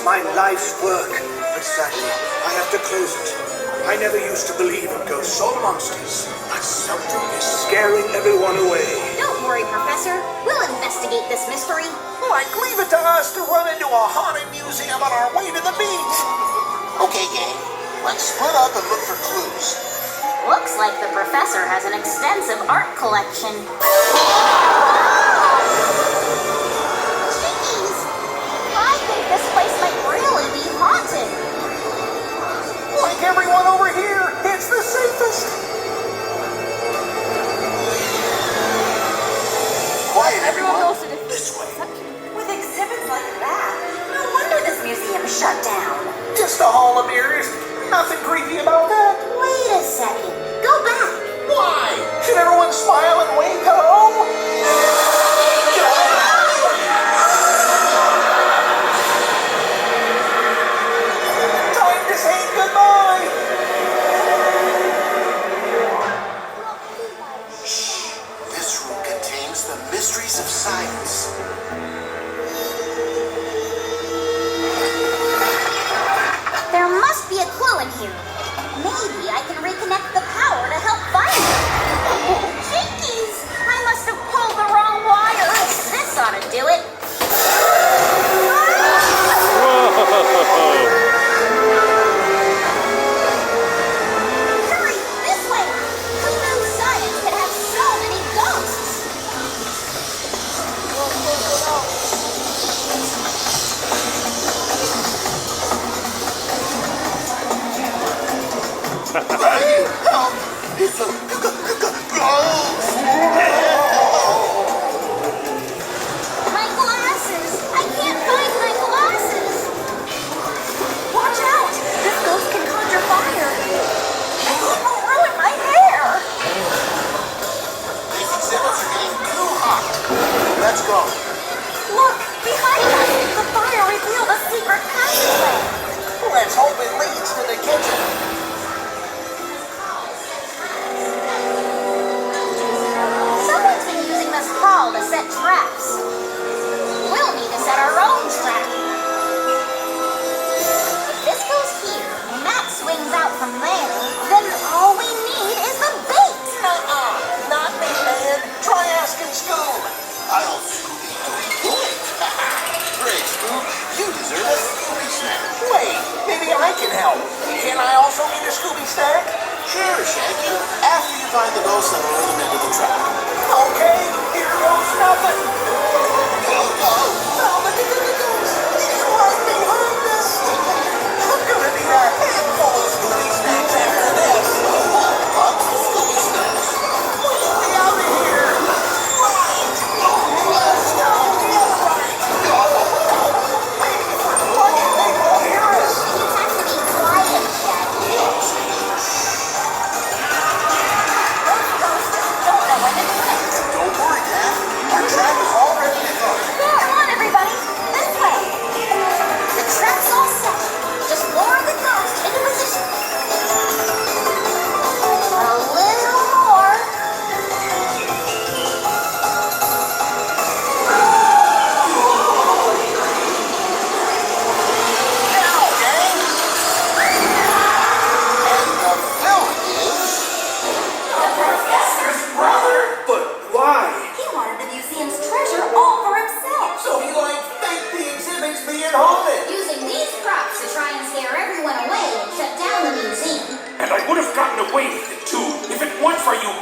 my life's work, but sadly, I have to close it. I never used to believe in ghosts or monsters, but something is scaring everyone away. Don't worry, Professor. We'll investigate this mystery. Like, leave it to us to run into a haunted museum on our way to the beach. Okay, gang. Let's split up and look for clues. Looks like the Professor has an extensive art collection. Jeez! I think this place might really be haunted. Like everyone over here, it's the safest. Quiet, Everyone everyone. goes to This way. With exhibits like that, no wonder this museum shut down. Just a hall of mirrors. Nothing creepy about that. Wait a second. Go back. Why? Should everyone smile and wave hello? Time to say goodbye. Shh. This room contains the mysteries of science. There must be a clue in here. Maybe I can reconnect the power to help find it. Jinkies! I must have pulled the wrong wire. This ought to do it. Hurry! This way! Who knew science could have so many ghosts? It's a ghost. My glasses! I can't find my glasses! Watch out! This ghost can conjure fire! And it will ruin my hair! These exhibits are getting too hot. Let's go. Look! Behind us! The fire revealed a secret passageway! Let's hope it leads to the kitchen. Someone's been using this hall to set traps. We'll need to set our own trap. If this goes here, and that swings out from there, then all we need is the bait! Not me, man. Try asking Scoob. I'll Scooby-Doo it. Great, Scoob. You deserve a Scooby snack. Wait, maybe I can help. Can I also eat a Scooby snack? Sure, Shaggy. After you find the ghosts that are in the trap. Okay, here goes nothing. Go, go. Oh, look at the ghost. He's right behind us. I'm gonna need a handful of Scooby snacks after this. Lots of Scooby snacks. We should be out of here. Right. Let's go. Yeah, right. Maybe if we're quiet, they won't hear us. You have to be quiet, Shaggy. Those ghosts don't know when to quit. Don't worry, Dad. Our trap is all ready to go. Come on, everybody. This way. The trap's all set. Just lower the ghost into position. A little more. Now, gang. And the villain is... The Professor's brother. But why? He wanted the museum's treasure all for himself. So he like faked the exhibits being haunted. Using these props to try and scare everyone away and shut down the museum. And I would have gotten away with it too if it weren't for you